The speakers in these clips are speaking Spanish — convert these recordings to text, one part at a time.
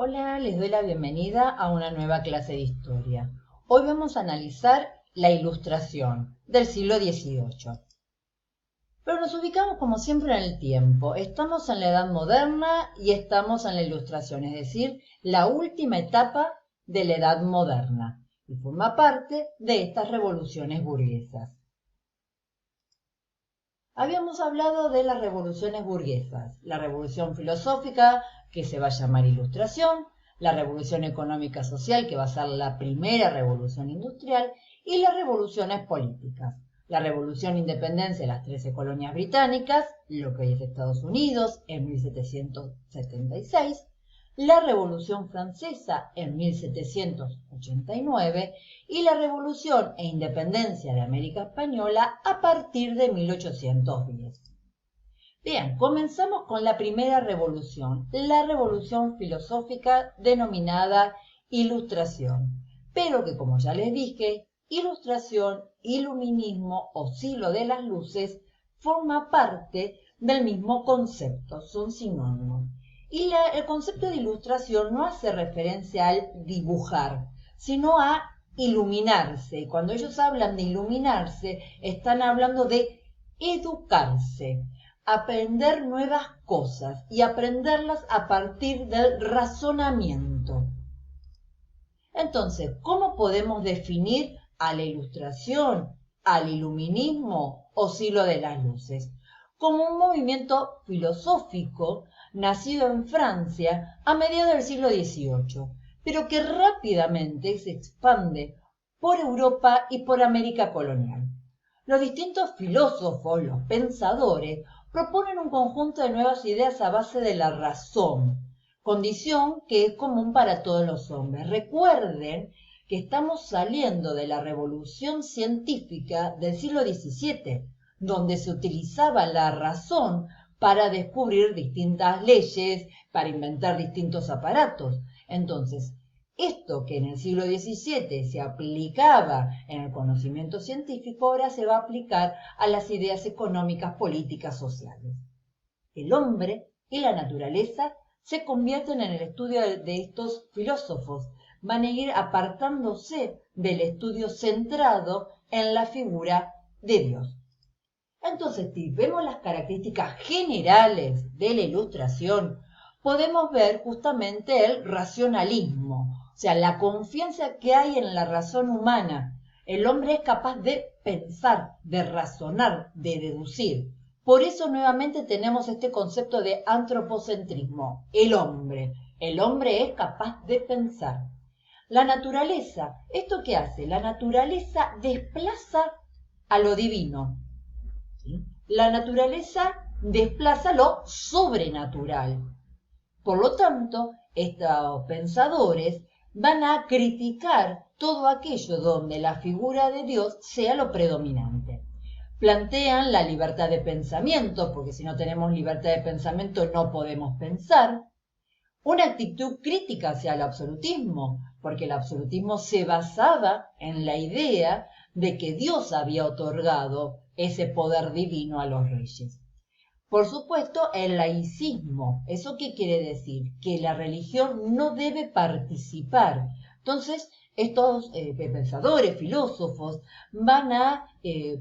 Hola, les doy la bienvenida a una nueva clase de historia. Hoy vamos a analizar la Ilustración del siglo XVIII. Pero nos ubicamos como siempre en el tiempo. Estamos en la Edad Moderna y estamos en la Ilustración, es decir, la última etapa de la Edad Moderna, y forma parte de estas revoluciones burguesas. Habíamos hablado de las revoluciones burguesas, la revolución filosófica, que se va a llamar Ilustración, la revolución económica social, que va a ser la primera revolución industrial, y las revoluciones políticas, la revolución de independencia de las 13 colonias británicas, lo que hoy es Estados Unidos, en 1776, la Revolución Francesa en 1789 y la Revolución e Independencia de América Española a partir de 1810. Bien, comenzamos con la primera revolución, la revolución filosófica denominada Ilustración, pero que, como ya les dije, Ilustración, Iluminismo o siglo de las luces forma parte del mismo concepto, son sinónimos. Y el concepto de ilustración no hace referencia al dibujar, sino a iluminarse. Y cuando ellos hablan de iluminarse, están hablando de educarse, aprender nuevas cosas y aprenderlas a partir del razonamiento. Entonces, ¿cómo podemos definir a la Ilustración, al Iluminismo o siglo de las luces? Como un movimiento filosófico nacido en Francia a mediados del siglo XVIII, pero que rápidamente se expande por Europa y por América colonial. Los distintos filósofos, los pensadores, proponen un conjunto de nuevas ideas a base de la razón, condición que es común para todos los hombres. Recuerden que estamos saliendo de la revolución científica del siglo XVII, donde se utilizaba la razón para descubrir distintas leyes, para inventar distintos aparatos. Entonces, esto que en el siglo XVII se aplicaba en el conocimiento científico, ahora se va a aplicar a las ideas económicas, políticas, sociales. El hombre y la naturaleza se convierten en el estudio de estos filósofos. Van a ir apartándose del estudio centrado en la figura de Dios. Entonces, si vemos las características generales de la Ilustración, podemos ver justamente el racionalismo, o sea, la confianza que hay en la razón humana. El hombre es capaz de pensar, de razonar, de deducir. Por eso nuevamente tenemos este concepto de antropocentrismo, el hombre. El hombre es capaz de pensar. La naturaleza, ¿esto qué hace? La naturaleza desplaza a lo divino. La naturaleza desplaza lo sobrenatural. Por lo tanto, estos pensadores van a criticar todo aquello donde la figura de Dios sea lo predominante. Plantean la libertad de pensamiento, porque si no tenemos libertad de pensamiento no podemos pensar. Una actitud crítica hacia el absolutismo, porque el absolutismo se basaba en la idea de que Dios había otorgado ese poder divino a los reyes. Por supuesto, el laicismo. ¿Eso qué quiere decir? Que la religión no debe participar. Entonces, estos pensadores, filósofos, van a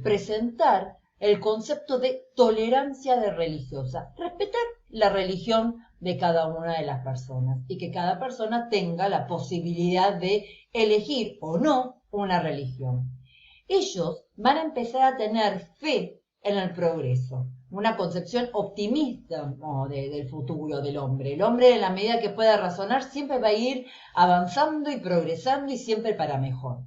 presentar el concepto de tolerancia de religiosa, respetar la religión de cada una de las personas y que cada persona tenga la posibilidad de elegir o no una religión. Ellos van a empezar a tener fe en el progreso, una concepción optimista del futuro del hombre. El hombre, en la medida que pueda razonar, siempre va a ir avanzando y progresando y siempre para mejor.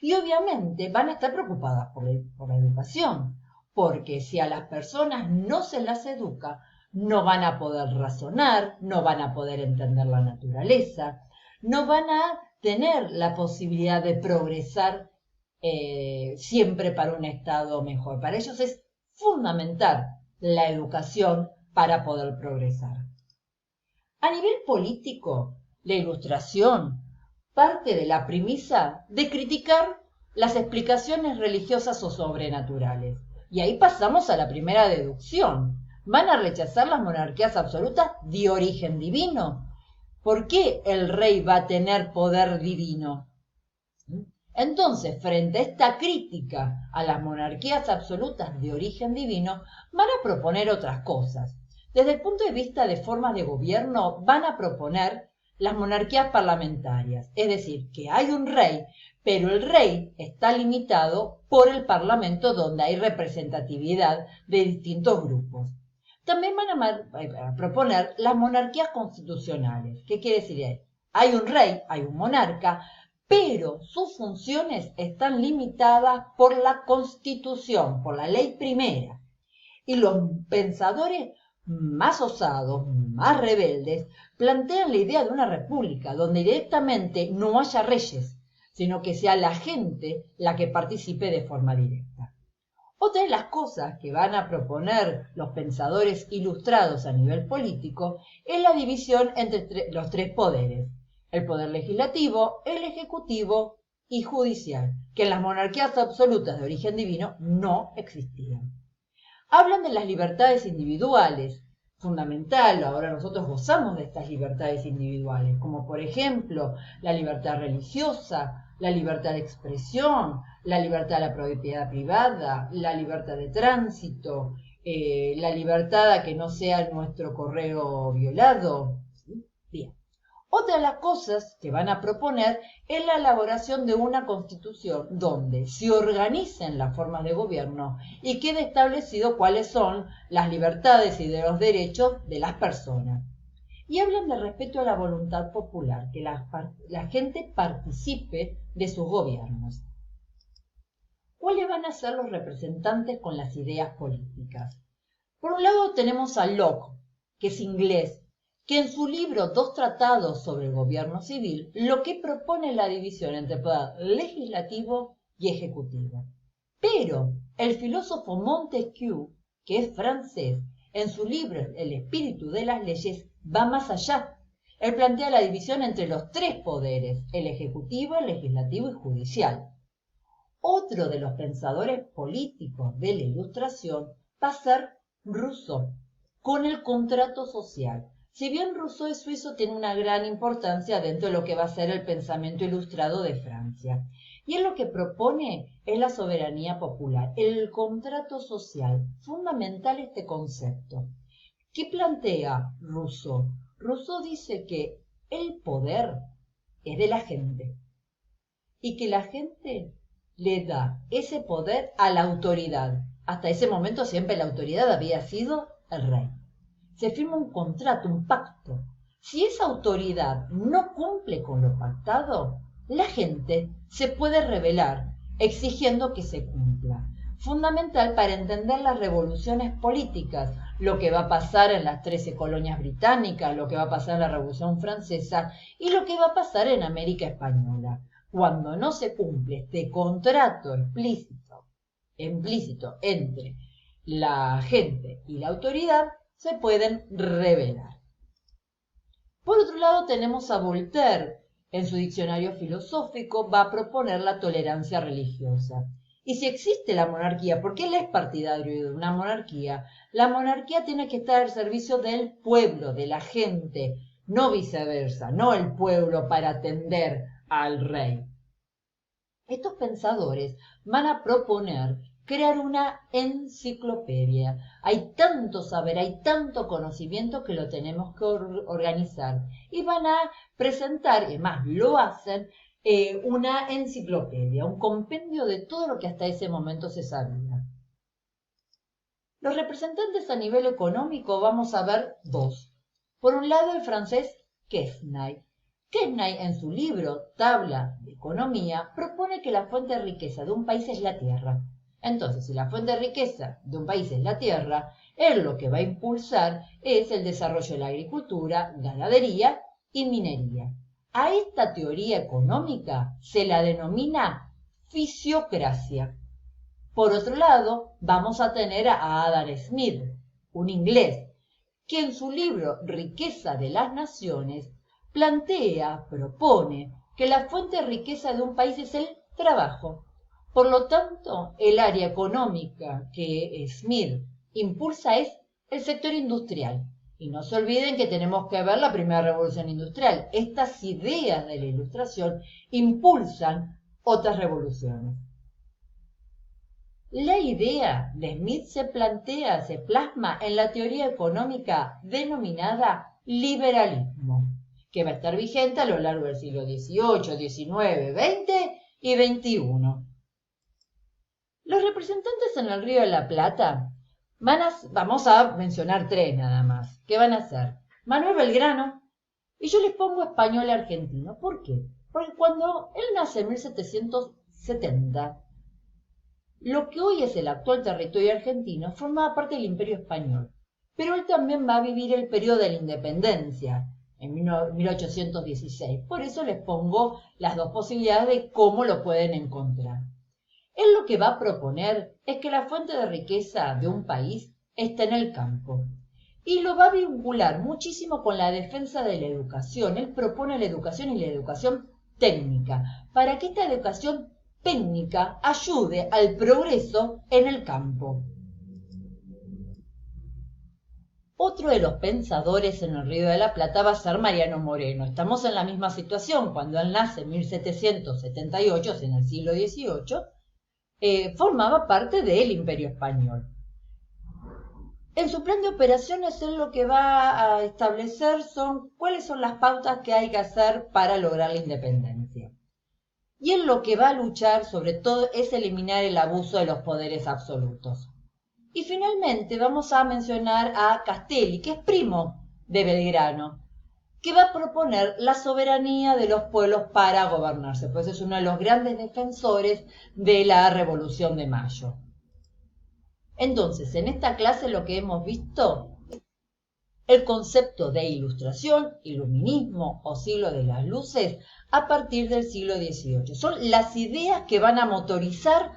Y obviamente van a estar preocupadas por la educación, porque si a las personas no se las educa, no van a poder razonar, no van a poder entender la naturaleza, no van a tener la posibilidad de progresar siempre para un estado mejor. Para ellos es fundamental la educación para poder progresar. A nivel político, la Ilustración parte de la premisa de criticar las explicaciones religiosas o sobrenaturales. Y ahí pasamos a la primera deducción. ¿Van a rechazar las monarquías absolutas de origen divino? ¿Por qué el rey va a tener poder divino? Entonces, frente a esta crítica a las monarquías absolutas de origen divino, van a proponer otras cosas. Desde el punto de vista de formas de gobierno, van a proponer las monarquías parlamentarias, es decir, que hay un rey, pero el rey está limitado por el parlamento donde hay representatividad de distintos grupos. También van a proponer las monarquías constitucionales. ¿Qué quiere decir? Hay un rey, hay un monarca, pero sus funciones están limitadas por la Constitución, por la ley primera. Y los pensadores más osados, más rebeldes, plantean la idea de una república donde directamente no haya reyes, sino que sea la gente la que participe de forma directa. Otra de las cosas que van a proponer los pensadores ilustrados a nivel político es la división entre los tres poderes: el poder legislativo, el ejecutivo y judicial, que en las monarquías absolutas de origen divino no existían. Hablan de las libertades individuales, fundamental, ahora nosotros gozamos de estas libertades individuales, como por ejemplo la libertad religiosa, la libertad de expresión, la libertad de la propiedad privada, la libertad de tránsito, la libertad a que no sea nuestro correo violado. ¿Sí? Bien. Otra de las cosas que van a proponer es la elaboración de una constitución donde se organicen las formas de gobierno y quede establecido cuáles son las libertades y de los derechos de las personas. Y hablan de respeto a la voluntad popular, que la gente participe de sus gobiernos. ¿Cuáles van a ser los representantes con las ideas políticas? Por un lado tenemos a Locke, que es inglés, que en su libro Dos tratados sobre el gobierno civil, lo que propone es la división entre poder legislativo y ejecutivo. Pero el filósofo Montesquieu, que es francés, en su libro El espíritu de las leyes, va más allá. Él plantea la división entre los tres poderes: el ejecutivo, el legislativo y judicial. Otro de los pensadores políticos de la Ilustración va a ser Rousseau, con el contrato social. Si bien Rousseau es suizo, tiene una gran importancia dentro de lo que va a ser el pensamiento ilustrado de Francia. Y él lo que propone es la soberanía popular, el contrato social. Fundamental este concepto. ¿Qué plantea Rousseau? Rousseau dice que el poder es de la gente y que la gente le da ese poder a la autoridad. Hasta ese momento siempre la autoridad había sido el rey. Se firma un contrato, un pacto. Si esa autoridad no cumple con lo pactado, la gente se puede rebelar exigiendo que se cumpla. Fundamental para entender las revoluciones políticas, lo que va a pasar en las 13 colonias británicas, lo que va a pasar en la Revolución Francesa y lo que va a pasar en América Española. Cuando no se cumple este contrato implícito entre la gente y la autoridad, se pueden rebelar. Por otro lado tenemos a Voltaire. En su diccionario filosófico va a proponer la tolerancia religiosa. Y si existe la monarquía, porque él es partidario de una monarquía, la monarquía tiene que estar al servicio del pueblo, de la gente, no viceversa, no el pueblo para atender al rey. Estos pensadores van a proponer crear una enciclopedia. Hay tanto saber, hay tanto conocimiento que lo tenemos que organizar. Y van a presentar, y más lo hacen, una enciclopedia, un compendio de todo lo que hasta ese momento se sabía. Los representantes a nivel económico vamos a ver dos. Por un lado, el francés Quesnay. Quesnay, en su libro Tabla de Economía, propone que la fuente de riqueza de un país es la tierra. Entonces, si la fuente de riqueza de un país es la tierra, él lo que va a impulsar es el desarrollo de la agricultura, ganadería y minería. A esta teoría económica se la denomina fisiocracia. Por otro lado, vamos a tener a Adam Smith, un inglés, que en su libro Riqueza de las Naciones propone que la fuente de riqueza de un país es el trabajo. Por lo tanto, el área económica que Smith impulsa es el sector industrial. Y no se olviden que tenemos que ver la primera revolución industrial. Estas ideas de la Ilustración impulsan otras revoluciones. La idea de Smith se plasma en la teoría económica denominada liberalismo, que va a estar vigente a lo largo del siglo XVIII, XIX, XX y XXI. Los representantes en el Río de la Plata vamos a mencionar tres nada más. ¿Qué van a hacer? Manuel Belgrano, y yo les pongo español argentino. ¿Por qué? Porque cuando él nace en 1770, lo que hoy es el actual territorio argentino formaba parte del Imperio Español, pero él también va a vivir el periodo de la independencia, en 1816. Por eso les pongo las dos posibilidades de cómo lo pueden encontrar. Él lo que va a proponer es que la fuente de riqueza de un país está en el campo. Y lo va a vincular muchísimo con la defensa de la educación. Él propone la educación y la educación técnica, para que esta educación técnica ayude al progreso en el campo. Otro de los pensadores en el Río de la Plata va a ser Mariano Moreno. Estamos en la misma situación. Cuando él nace en 1778, en el siglo XVIII, formaba parte del Imperio Español. En su plan de operaciones, él lo que va a establecer son cuáles son las pautas que hay que hacer para lograr la independencia. Y él lo que va a luchar sobre todo es eliminar el abuso de los poderes absolutos. Y finalmente vamos a mencionar a Castelli, que es primo de Belgrano, que va a proponer la soberanía de los pueblos para gobernarse, pues es uno de los grandes defensores de la Revolución de Mayo. Entonces, en esta clase lo que hemos visto es el concepto de ilustración, iluminismo o siglo de las luces a partir del siglo XVIII. Son las ideas que van a motorizar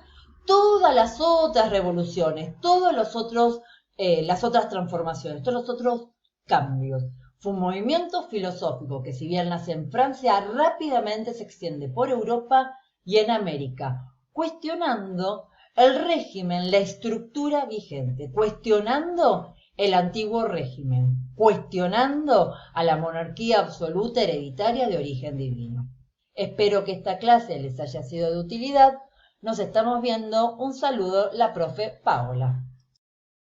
todas las otras revoluciones, todas las otras transformaciones, todos los otros cambios. Fue un movimiento filosófico que, si bien nace en Francia, rápidamente se extiende por Europa y en América, cuestionando el régimen, la estructura vigente, cuestionando el antiguo régimen, cuestionando a la monarquía absoluta hereditaria de origen divino. Espero que esta clase les haya sido de utilidad. Nos estamos viendo. Un saludo, la profe Paola.